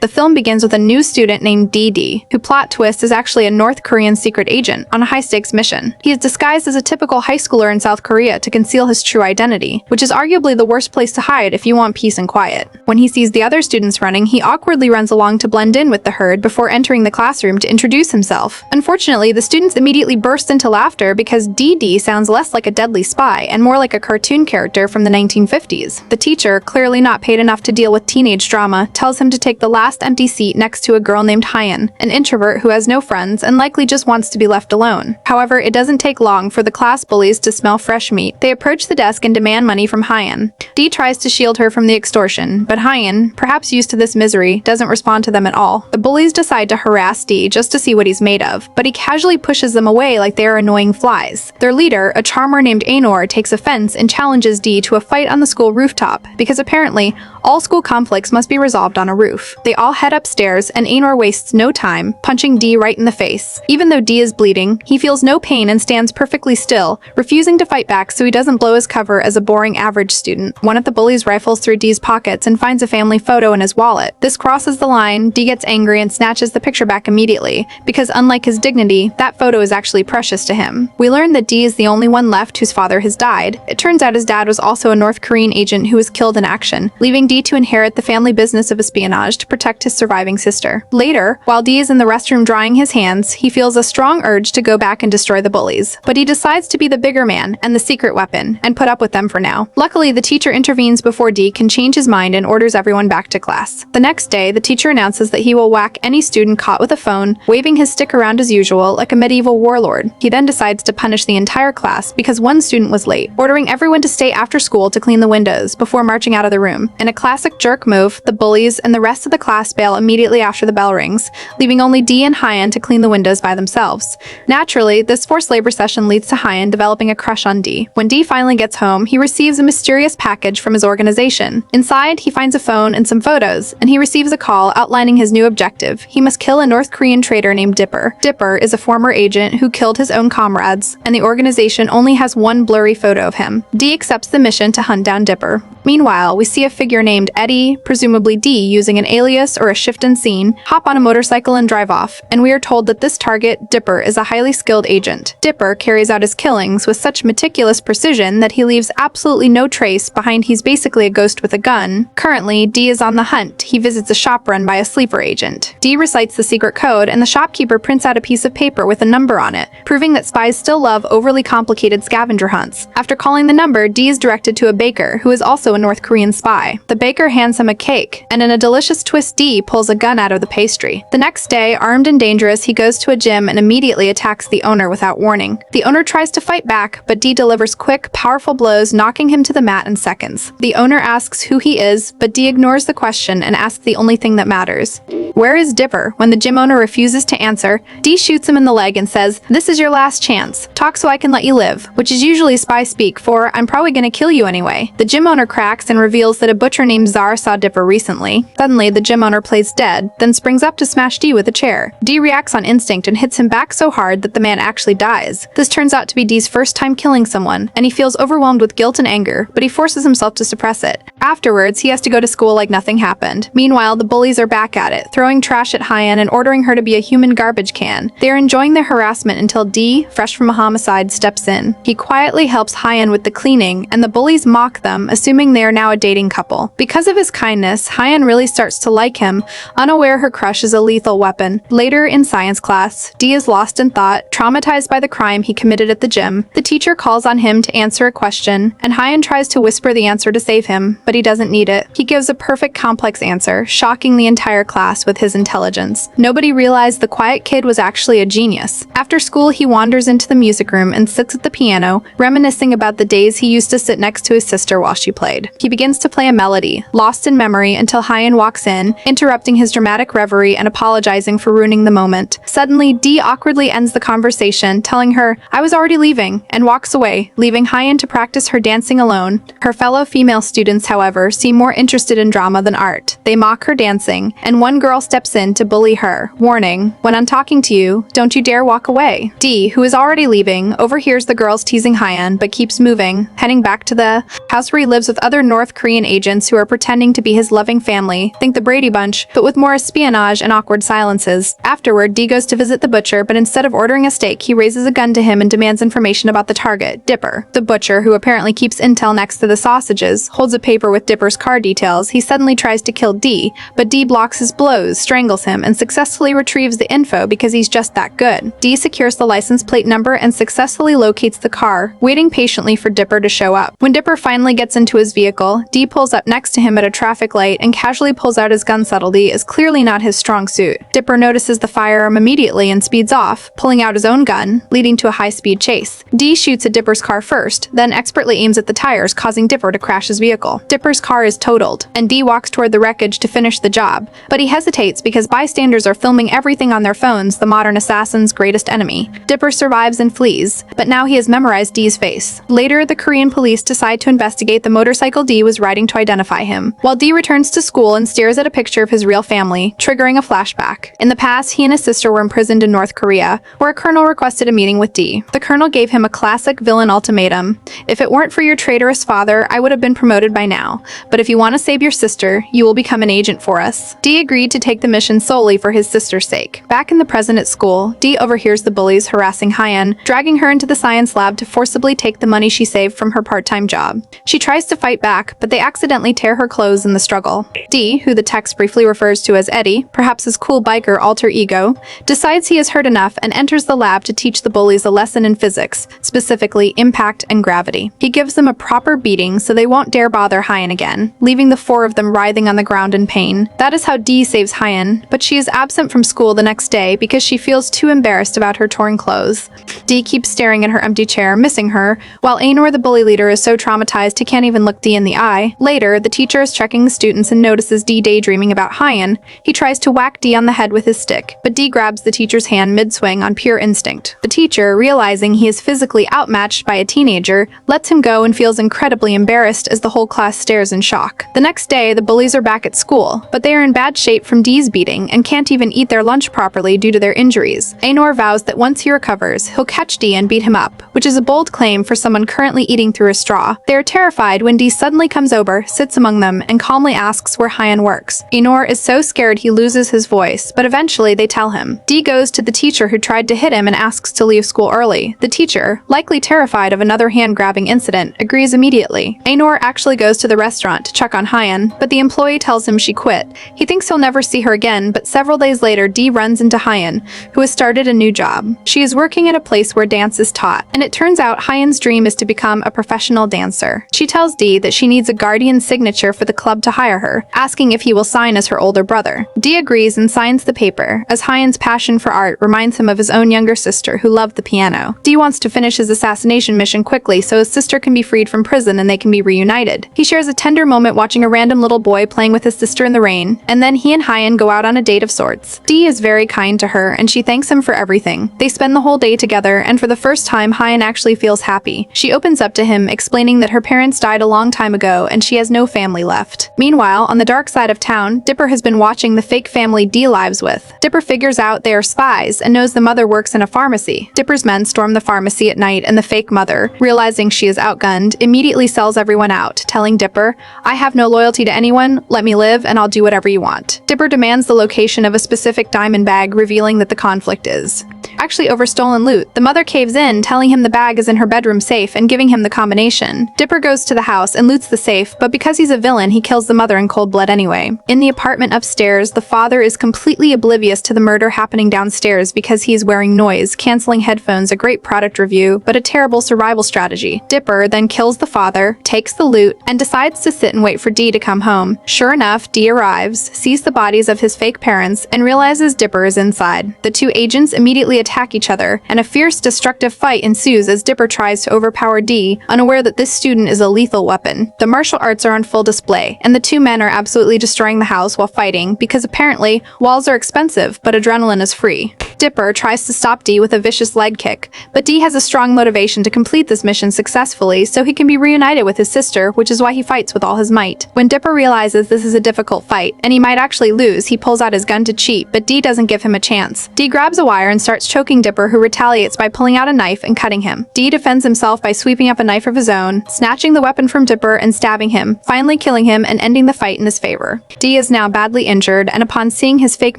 The film begins with a new student named D, who plot twist is actually a North Korean secret agent on a high-stakes mission. He is disguised as a typical high schooler in South Korea to conceal his true identity, which is arguably the worst place to hide if you want peace and quiet. When he sees the other students running, he awkwardly runs along to blend in with the herd before entering the classroom to introduce himself. Unfortunately, the students immediately burst into laughter because D sounds less like a deadly spy and more like a cartoon character from the 1950s. The teacher, clearly not paid enough to deal with teenage drama, tells him to take the last empty seat next to a girl named Hye-in, an introvert who has no friends and likely just wants to be left alone. However, it doesn't take long for the class bullies to smell fresh meat. They approach the desk and demand money from Hye-in. D tries to shield her from the extortion, but Hye-in, perhaps used to this misery, doesn't respond to them at all. The bullies decide to harass D just to see what he's made of, but he casually pushes them away like they are annoying flies. Their leader, a charmer named Anor, takes offense and challenges D to a fight on the school rooftop, because apparently, all school conflicts must be resolved on a roof. They all head upstairs, and Anor wastes no time, punching D right in the face. Even though D is bleeding, he feels no pain and stands perfectly still, refusing to fight back so he doesn't blow his cover as a boring average student. One of the bullies rifles through D's pockets and finds a family photo in his wallet. This crosses the line. D gets angry and snatches the picture back immediately, because unlike his dignity, that photo is actually precious to him. We learn that D is the only one left whose father has died. It turns out his dad was also a North Korean agent who was killed in action, leaving D to inherit the family business of espionage to protect his surviving sister. Later, while D is in the restroom drying his hands, he feels a strong urge to go back and destroy the bullies. But he decides to be the bigger man and the secret weapon, and put up with them for now. Luckily, the teacher intervenes before D can change his mind and orders everyone back to class. The next day, the teacher announces that he will whack any student caught with a phone, waving his stick around as usual like a medieval warlord. He then decides to punish the entire class because one student was late, ordering everyone to stay after school to clean the windows before marching out of the room. In a classic jerk move, the bullies and the rest of the class bail immediately after the bell rings, leaving only D and Hye-in to clean the windows by themselves. Naturally, this forced labor session leads to Hye-in developing a crush on D. When D finally gets home, he receives a mysterious package from his organization. Inside, he finds a phone and some photos, and he receives a call outlining his new objective. He must kill a North Korean traitor named Dipper. Dipper is a former agent who killed his own comrades, and the organization only has one blurry photo of him. D accepts the mission to hunt down Dipper. Meanwhile, we see a figure named Eddie, presumably D, using an alias or a shift in scene, hop on a motorcycle and drive off, and we are told that this target, Dipper, is a highly skilled agent. Dipper carries out his killings with such meticulous precision that he leaves absolutely no trace behind. He's basically a ghost with a gun. Currently, D is on the hunt. He visits a shop run by a sleeper agent. D recites the secret code, and the shopkeeper prints out a piece of paper with a number on it, proving that spies still love overly complicated scavenger hunts. After calling the number, D is directed to a baker, who is also a North Korean spy. The baker hands him a cake, and in a delicious twist, D pulls a gun out of the pastry. The next day, armed and dangerous, he goes to a gym and immediately attacks the owner without warning. The owner tries to fight back, but D delivers quick, powerful blows, knocking him to the mat in seconds. The owner asks who he is, but D ignores the question and asks the only thing that matters. Where is Dipper? When the gym owner refuses to answer, D shoots him in the leg and says, "This is your last chance. Talk so I can let you live," which is usually spy speak for, "I'm probably gonna kill you anyway." The gym owner cracks and reveals that a butcher named Czar saw Dipper recently. Suddenly, the gym owner plays dead, then springs up to smash D with a chair. D reacts on instinct and hits him back so hard that the man actually dies. This turns out to be D's first time killing someone, and he feels overwhelmed with guilt and anger, but he forces himself to suppress it. Afterwards, he has to go to school like nothing happened. Meanwhile, the bullies are back at it, throwing trash at Hye-in and ordering her to be a human garbage can. They are enjoying their harassment until D, fresh from a homicide, steps in. He quietly helps Hye-in with the cleaning, and the bullies mock them, assuming they are now a dating couple. Because of his kindness, Hye-in really starts to like him, unaware her crush is a lethal weapon. Later, in science class, D is lost in thought, traumatized by the crime he committed at the gym. The teacher calls on him to answer a question, and Hye-in tries to whisper the answer to save him, but he doesn't need it. He gives a perfect complex answer, shocking the entire class with his intelligence. Nobody realized the quiet kid was actually a genius. After school, he wanders into the music room and sits at the piano, reminiscing about the days he used to sit next to his sister while she played. He begins to play a melody, lost in memory, until Hye-in walks in, interrupting his dramatic reverie and apologizing for ruining the moment. Suddenly, D awkwardly ends the conversation, telling her, "I was already leaving," and walks away, leaving Hye-in to practice her dancing alone. Her fellow female students, however, seem more interested in drama than art. They mock her dancing, and one girl steps in to bully her, warning, "When I'm talking to you, don't you dare walk away." D, who is already leaving, overhears the girls teasing Hye-in but keeps moving, heading back to the house where he lives with other North Korean agents who are pretending to be his loving family, think the Brady Bunch, but with more espionage and awkward silences. Afterward, D goes to visit the butcher, but instead of ordering a steak, he raises a gun to him and demands information about the target, Dipper. The butcher, who apparently keeps intel next to the sausages, holds a paper with Dipper's car details. He suddenly tries to kill D, but D blocks his blows, strangles him, and successfully retrieves the info because he's just that good. D secures the license plate number and successfully locates the car, waiting patiently for Dipper to show up. When Dipper finally gets into his vehicle, D pulls up next to him at a traffic light and casually pulls out his gun. Subtlety is clearly not his strong suit. Dipper notices the firearm immediately and speeds off, pulling out his own gun, leading to a high-speed chase. D shoots at Dipper's car first, then expertly aims at the tires, causing Dipper to crash his vehicle. Dipper's car is totaled, and D walks toward the wreckage to finish the job, but he hesitates because bystanders are filming everything on their phones, the modern assassin's greatest enemy. Dipper survives and flees, but now he has memorized D's face. Later, the Korean police decide to investigate the motorcycle D was riding to identify him, while D returns to school and stares at a picture of his real family, triggering a flashback. In the past, he and his sister were imprisoned in North Korea, where a colonel requested a meeting with D. The colonel gave him a classic villain ultimatum: "If it weren't for your traitorous father, I would have been promoted by now. But if you want to save your sister, you will become an agent for us." D agreed to take the mission solely for his sister's sake. Back in the present at school, D overhears the bullies harassing Hye-in, dragging her into the science lab to forcibly take the money she saved from her part-time job. She tries to fight back, but they accidentally tear her clothes in the struggle. D, who the text briefly refers to as Eddie, perhaps his cool biker alter ego, decides he has heard enough and enters the lab to teach the bullies a lesson in physics, specifically impact and gravity. He gives them a proper beating so they won't dare bother Hye-in again, leaving the four of them writhing on the ground in pain. That is how D saves Hye-in, but she is absent from school the next day because she feels too embarrassed about her torn clothes. D keeps staring at her empty chair, missing her, while Anor, the bully leader, is so traumatized he can't even look D in the eye. Later, the teacher is checking the students and notices D daydreaming about Hye-in. He tries to whack D on the head with his stick, but D grabs the teacher's hand mid-swing on pure instinct. The teacher, realizing he is physically outmatched by a teenager, lets him go and feels incredibly embarrassed as the whole class stares in shock. The next day, the bullies are back at school, but they are in bad shape from D's beating and can't even eat their lunch properly due to their injuries. Anor vows that once he recovers, he'll catch D and beat him up, which is a bold claim for someone currently eating through a straw. They are terrified when D suddenly comes over, sits among them, and calmly asks where Hye-in works. Anor is so scared he loses his voice, but eventually they tell him. D goes to the teacher who tried to hit him and asks to leave school early. The teacher, likely terrified of another hand-grabbing incident, agrees immediately. Anor actually goes to the restaurant to check on Hye-in, but the employee tells him she quit. He thinks he'll never see her again, but several days later D runs into Hye-in, who has started a new job. She is working at a place where dance is taught, and it turns out Hye-in's dream is to become a professional dancer. She tells D that she needs a guardian signature for the club to hire her, asking if he will sign as her older brother. D agrees and signs the paper, as Hye-in's passion for art reminds him of his own younger sister who loved the piano. D wants to finish his assassination mission quickly so his sister can be freed from prison and they can be reunited. He shares a tender moment watching a random little boy playing with his sister in the rain, and then he and Hye-in go out on a date of sorts. D is very kind to her, and she thanks him for everything. They spend the whole day together, and for the first time Hye-in actually feels happy. She opens up to him, explaining that her parents died a long time ago and she has no family left. Meanwhile, on the dark side of town, Dipper has been watching the fake family D lives with. Dipper figures out they are spies and knows the mother works in a pharmacy. Dipper's men storm the pharmacy at night, and the fake mother, realizing she is outgunned, immediately sells everyone out, telling Dipper, "I have no loyalty to anyone, let me live and I'll do whatever you want." Dipper demands the location of a specific diamond bag, revealing that the conflict is actually over stolen loot. The mother caves in, telling him the bag is in her bedroom safe and giving him the combination. Dipper goes to the house and loots the safe, but because he's a villain, he kills the mother in cold blood anyway. In the apartment upstairs, the father is completely oblivious to the murder happening downstairs because he is wearing noise, canceling headphones, a great product review, but a terrible survival strategy. Dipper then kills the father, takes the loot, and decides to sit and wait for D to come home. Sure enough, D arrives, sees the bodies of his fake parents, and realizes Dipper is inside. The two agents immediately attack each other, and a fierce, destructive fight ensues as Dipper tries to overpower D, unaware that this student is a lethal weapon. The martial arts are on full display, and the two men are absolutely destroying the house while fighting, because apparently, walls are expensive, but adrenaline is free. Dipper tries to stop Dee with a vicious leg kick, but Dee has a strong motivation to complete this mission successfully so he can be reunited with his sister, which is why he fights with all his might. When Dipper realizes this is a difficult fight, and he might actually lose, he pulls out his gun to cheat, but Dee doesn't give him a chance. Dee grabs a wire and starts choking Dipper, who retaliates by pulling out a knife and cutting him. Dee defends himself by sweeping up a knife of his own, snatching the weapon from Dipper and stabbing him, finally killing him and ending the fight in his favor. Dee is now badly injured, and upon seeing his fake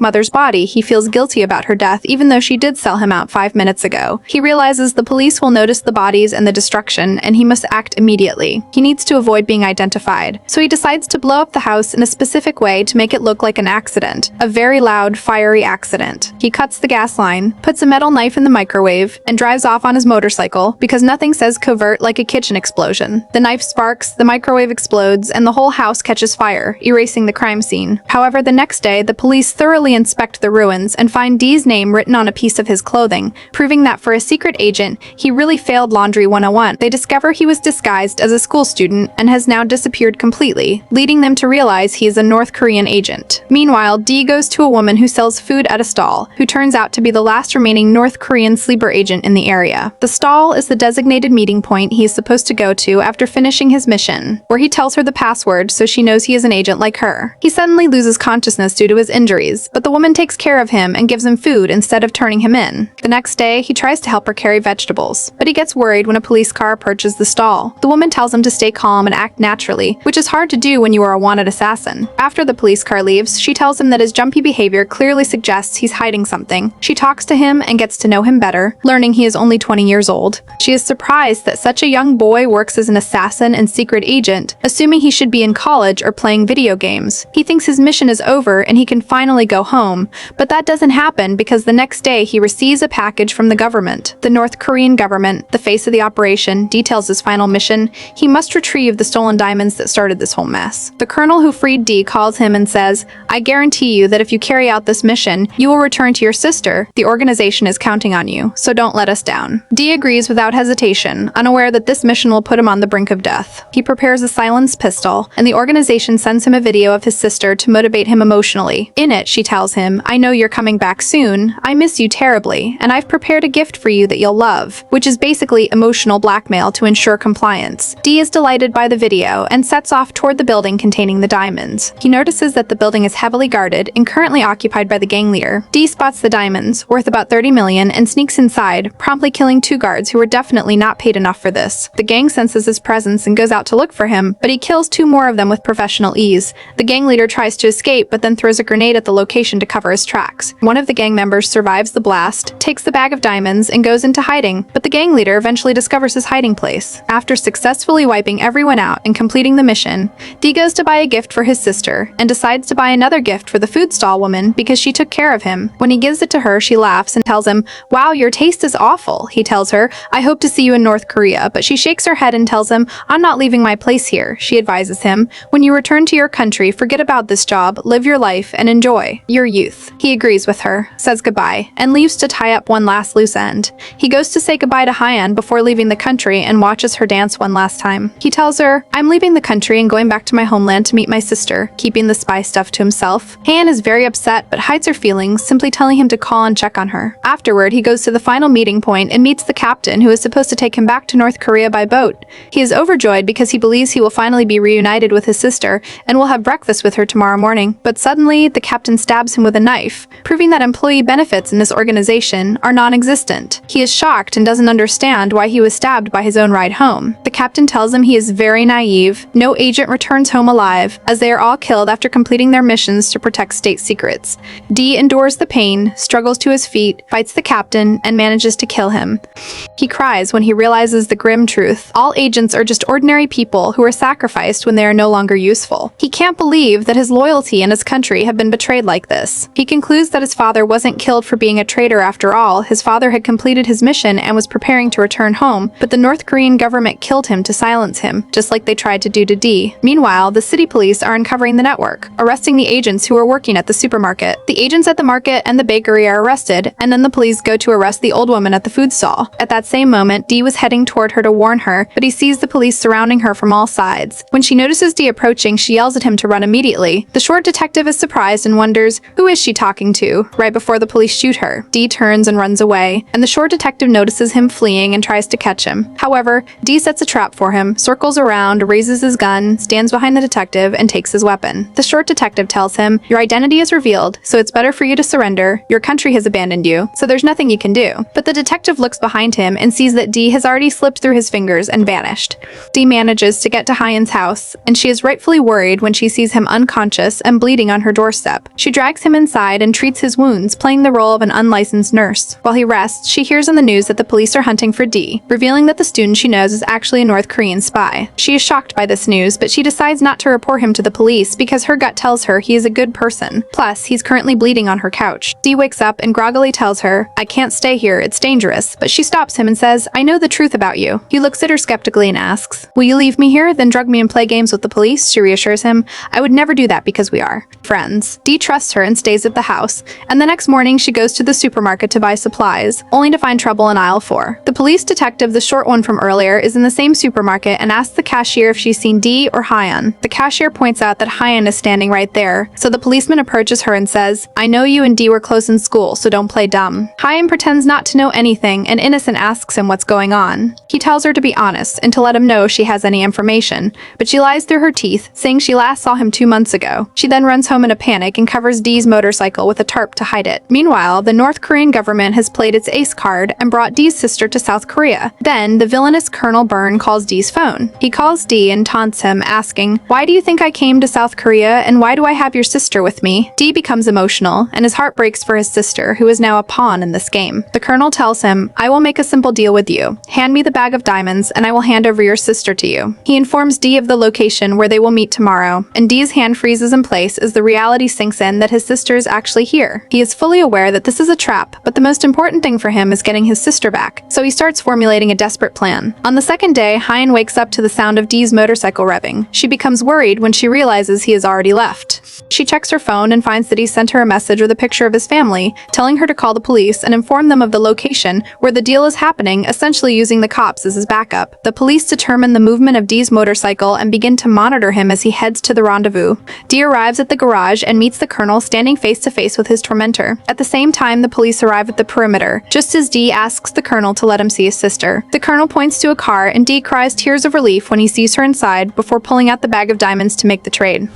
mother's body, he feels guilty about her death even though she did sell him out 5 minutes ago. He realizes the police will notice the bodies and the destruction, and he must act immediately. He needs to avoid being identified, so he decides to blow up the house in a specific way to make it look like an accident, a very loud, fiery accident. He cuts the gas line, puts a metal knife in the microwave, and drives off on his motorcycle because nothing says covert like a kitchen explosion. The knife sparks, the microwave explodes, and the whole house catches fire, erasing the crime scene. However, the next day, the police thoroughly inspect the ruins and find Dee's name written on a piece of his clothing, proving that for a secret agent, he really failed Laundry 101. They discover he was disguised as a school student and has now disappeared completely, leading them to realize he is a North Korean agent. Meanwhile, Dee goes to a woman who sells food at a stall, who turns out to be the last remaining North Korean sleeper agent in the area. The stall is the designated meeting point he is supposed to go to after finishing his mission, where he tells her the password so she knows he is an agent like her. He suddenly loses consciousness due to his injuries, but the woman takes care of him and gives him food instead of turning him in. The next day, he tries to help her carry vegetables, but he gets worried when a police car approaches the stall. The woman tells him to stay calm and act naturally, which is hard to do when you are a wanted assassin. After the police car leaves, she tells him that his jumpy behavior clearly suggests he's hiding something. She talks to him and gets to know him better, learning he is only 20 years old. She is surprised that such a young boy works as an assassin and secret agent, assuming he should be in college or playing video games. He thinks his mission is over and he can finally go home, but that doesn't happen because the next day he receives a package from the government. The North Korean government, the face of the operation, details his final mission. He must retrieve the stolen diamonds that started this whole mess. The colonel who freed Dee calls him and says, "I guarantee you that if you carry out this mission, you will return to your sister. The organization is counting on you, so don't let us down." Dee agrees without hesitation, unaware that this mission will put him on the brink of death. He prepares a silenced pistol, and the organization sends him a video of his sister to motivate him emotionally. In it, she tells him, "I know you're coming back soon. I miss you terribly, and I've prepared a gift for you that you'll love," which is basically emotional blackmail to ensure compliance. Dee is delighted by the video and sets off toward the building containing the diamonds. He notices that the building is heavily guarded and currently occupied by the gang leader. Dee spots the diamonds, worth about 30 million, and sneaks inside, promptly killing 2 guards who were definitely not paid enough for this. The gang senses his presence and goes out to look for him, but he kills 2 more of them with professional ease. The gang leader tries to escape, but then throws a grenade at the location to cover his tracks. One of the gang members survives the blast, takes the bag of diamonds, and goes into hiding, but the gang leader eventually discovers his hiding place. After successfully wiping everyone out and completing the mission, Dee goes to buy a gift for his sister, and decides to buy another gift for the food stall woman because she took care of him. When he gives it to her, she laughs and tells him, "Wow, your taste is awful." He tells her, "I hope to see you in North Korea," but she shakes her head and tells him, "I'm not leaving my place here." She advises him, "When you return to your country, forget about this job, live your life, and enjoy your youth." He agrees with her, says goodbye, and leaves to tie up one last loose end. He goes to say goodbye to Hye-in before leaving the country and watches her dance one last time. He tells her, "I'm leaving the country and going back to my homeland to meet my sister," keeping the spy stuff to himself. Hye-in is very upset but hides her feelings, simply telling him to call and check on her. Afterward, he goes to the final meeting point and meets the captain who is supposed to take him back to North Korea by boat. He is overjoyed because he believes he will finally be reunited with his sister and will have breakfast with her tomorrow morning. But suddenly, the captain stabs him with a knife, proving that employee benefits in this organization are non-existent. He is shocked and doesn't understand why he was stabbed by his own ride home. The captain tells him he is very naive. No agent returns home alive, as they are all killed after completing their missions to protect state secrets. Dee endures the pain, struggles to his feet, fights the captain, and manages to kill him. He cries when he realizes the grim truth. All agents are just ordinary people who are sacrificed when they are no longer useful. He can't believe that his loyalty and his country have been betrayed like this. He concludes that his father wasn't killed for being a traitor after all. His father had completed his mission and was preparing to return home, but the North Korean government killed him to silence him, just like they tried to do to Dee. Meanwhile, the city police are uncovering the network, arresting the agents who are working at the supermarket. The agents at the market and the bakery are arrested, and then the police go to arrest the old woman at the food stall. At that same moment, Dee was heading toward her to warn her, but he sees the police surrounding her from all sides. When she notices Dee approaching, she yells at him to run immediately. The short detective is surprised and wonders, who is she talking to? Right before the police shoot her. Dee turns and runs away, and the short detective notices him fleeing and tries to catch him. However, Dee sets a trap for him, circles around, raises his gun, stands behind the detective, and takes his weapon. The short detective tells him, "Your identity is revealed, so it's better for you to surrender. Your country has abandoned you, so there's nothing you can do." But the detective looks behind him and sees that Dee has already slipped through his fingers and vanished. Dee manages to get to Hye-in's house, and she is rightfully worried when she sees him unconscious and bleeding on her doorstep. She drags him inside and treats his wounds, playing the role of an unlicensed nurse. While he rests, she hears on the news that the police are hunting for Dee, revealing that the student she knows is actually a North Korean spy. She is shocked by this news, but she decides not to report him to the police because her gut tells her he is a good person. Plus, he's currently bleeding on her couch. Dee wakes up and groggily tells her, "I can't stay here, it's dangerous," but she stops him and says, "I know the truth about you." He looks at her skeptically and asks, "Will you leave me here, then drug me and play games with the police?" She reassures him, "I would never do that because we are friends." Dee trusts her and stays at the house, and the next morning she goes to the supermarket to buy supplies, only to find trouble in aisle 4. The police detective, the short one from earlier, is in the same supermarket and asks the cashier if she's seen Dee or Hye-in. The cashier points out that Hye-in is standing right there, so the policeman approaches her and says, "I know you and Dee were close in school, so don't play dumb." Hye-in pretends not to know anything, and Innocent asks him what's going on. He tells her to be honest and to let him know if she has any information, but she lies through her teeth, saying she last saw him 2 months ago. She then runs home in a panic and covers Dee's motorcycle with a tarp to hide it. Meanwhile, the North Korean government has played its ace card and brought Dee's sister to South Korea. Then, the villainous Colonel Byrne calls Dee's phone. He calls Dee and taunts him, asking, "Why do you think I came to South Korea, and why do I have your sister with me?" Dee becomes emotional, and his heart breaks for his sister, who is now a pawn in this game. The Colonel tells him, "I will make a simple deal with you. Hand me the bag of diamonds, and I will hand over your sister to you." He informs Dee of the location where they will meet tomorrow, and Dee's hand freezes in place as the reality sinks in that his sister is actually here. He is fully aware that this is a trap, but the most important thing for him is getting his sister back, so he starts formulating a desperate plan. On the second day, Hye-in wakes up to the sound of Dee's motorcycle revving. She becomes worried when she realizes he has already left. She checks her phone and finds that he sent her a message with a picture of his family, telling her to call the police and inform them of the location where the deal is happening, essentially using the cops as his backup. The police determine the movement of Dee's motorcycle and begin to monitor him as he heads to the rendezvous. Dee arrives at the garage and meets the Colonel standing face to face with his tormentor. At the same time, the police arrive at the perimeter, just as Dee asks the Colonel to let him see his sister. The Colonel points to a car and Dee cries tears of relief when he sees her inside before pulling out the bag of diamonds to make the trade.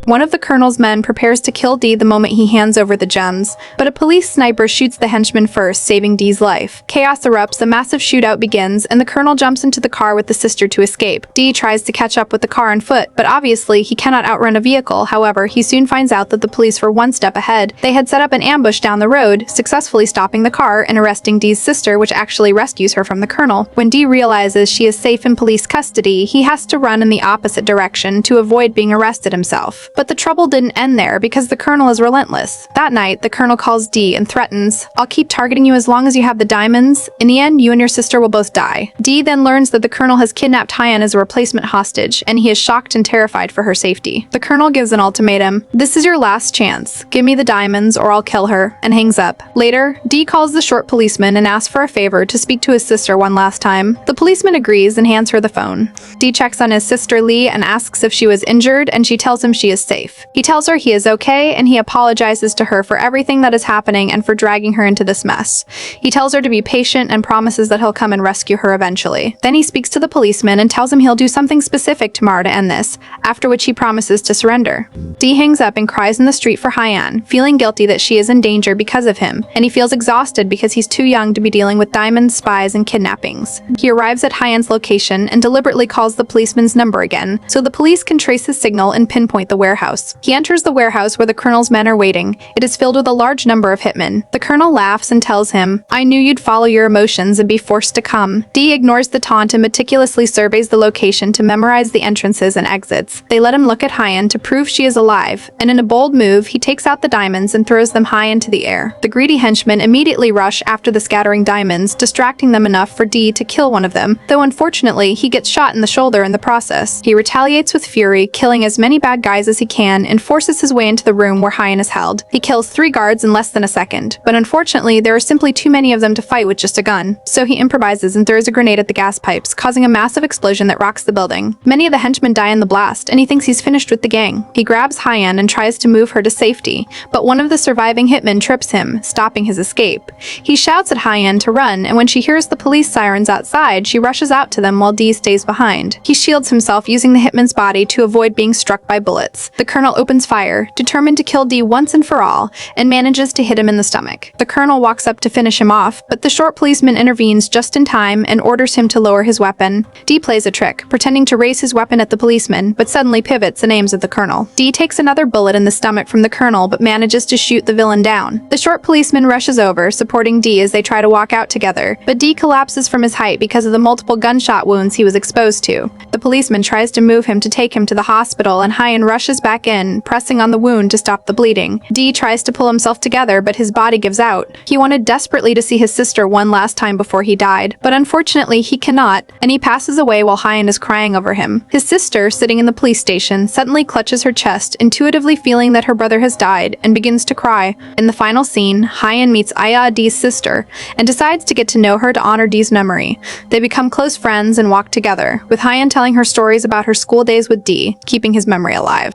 One of the Colonel's men prepares to kill Dee the moment he hands over the gems, but a police sniper shoots the henchman first, saving Dee's life. Chaos erupts, a massive shootout begins, and the Colonel jumps into the car with the sister to escape. Dee tries to catch up with the car on foot, but obviously he cannot outrun a vehicle. However, he soon finds out that the police were one step ahead. They had set up an ambush down the road, successfully stopping the car and arresting Dee's sister, which actually rescues her from the Colonel. When Dee realizes she is safe in police custody, he has to run in the opposite direction to avoid being arrested himself. But the trouble didn't end there because the Colonel is relentless. That night, the Colonel calls Dee and threatens, "I'll keep targeting you as long as you have the diamonds. In the end, you and your sister will both die." Dee then learns that the Colonel has kidnapped Hye-in as a replacement hostage, and he is shocked and terrified for her safety. The Colonel gives an ultimatum, "This is your last chance. Give me the diamonds or I'll kill her," and hangs up. Later, Dee calls the short policeman and asks for a favor to speak to his sister one last time. The policeman agrees and hands her the phone. Dee checks on his sister Lee and asks if she was injured, and she tells him she is safe. He tells her he is okay, and he apologizes to her for everything that is happening and for dragging her into this mess. He tells her to be patient and promises that he'll come and rescue her eventually. Then he speaks to the policeman and tells him he'll do something specific tomorrow to end this, after which he promises to surrender. Dee hangs up and cries in the street for Hye-in, feeling guilty that she is in danger because of him, and he feels exhausted because he's too young to be dealing with diamonds, spies, and kidnappings. He arrives at Hye-in's location and deliberately calls the policeman's number again, so the police can trace his signal and pinpoint the warehouse. He enters the warehouse where the Colonel's men are waiting. It is filled with a large number of hitmen. The Colonel laughs and tells him, "I knew you'd follow your emotions and be forced to come." Dee ignores the taunt and meticulously surveys the location to memorize the entrances and exits. They let him look at Hye-in to prove she is alive, and in a bold move, he takes out the diamonds and throws them high into the air. The greedy henchmen immediately rush after the scattering diamonds, distracting them enough for Dee to kill one of them, though unfortunately, he gets shot in the shoulder in the process. He retaliates with fury, killing as many bad guys as he can and forces his way into the room where Hye-in is held. He kills 3 guards in less than a second, but unfortunately there are simply too many of them to fight with just a gun. So he improvises and throws a grenade at the gas pipes, causing a massive explosion that rocks the building. Many of the henchmen die in the blast, and he thinks he's finished with the gang. He grabs Hye-in and tries to move her to safety, but one of the surviving hitmen trips him, stopping his escape. He shouts at Hye-in to run, and when she hears the police sirens outside, she rushes out to them while Dee stays behind. He shields himself using the hitman's body to avoid being struck by bullets. The colonel opens fire, determined to kill Dee once and for all, and manages to hit him in the stomach. The colonel walks up to finish him off, but the short policeman intervenes just in time and orders him to lower his weapon. Dee plays a trick, pretending to raise his weapon at the policeman, but suddenly pivots and aims at the colonel. Dee takes another bullet in the stomach from the colonel, but manages to shoot the villain down. The short policeman rushes over, supporting Dee as they try to walk out together, but Dee collapses from his height because of the multiple gunshot wounds he was exposed to. The policeman tries to move him to take him to the hospital, and Hye-in rushes back in, pressing on the wound to stop the bleeding. Dee tries to pull himself together, but his body gives out. He wanted desperately to see his sister one last time before he died, but unfortunately he cannot, and he passes away while Hye-in is crying over him. His sister, sitting in the police station, suddenly clutches her chest, intuitively feeling that her brother has died, and begins to cry. In the final scene, Hye-in meets Aya, Dee's sister, and decides to get to know her to honor Dee's memory. They become close friends and walk together, with Hye-in telling her stories about her school days with Dee, keeping his memory alive.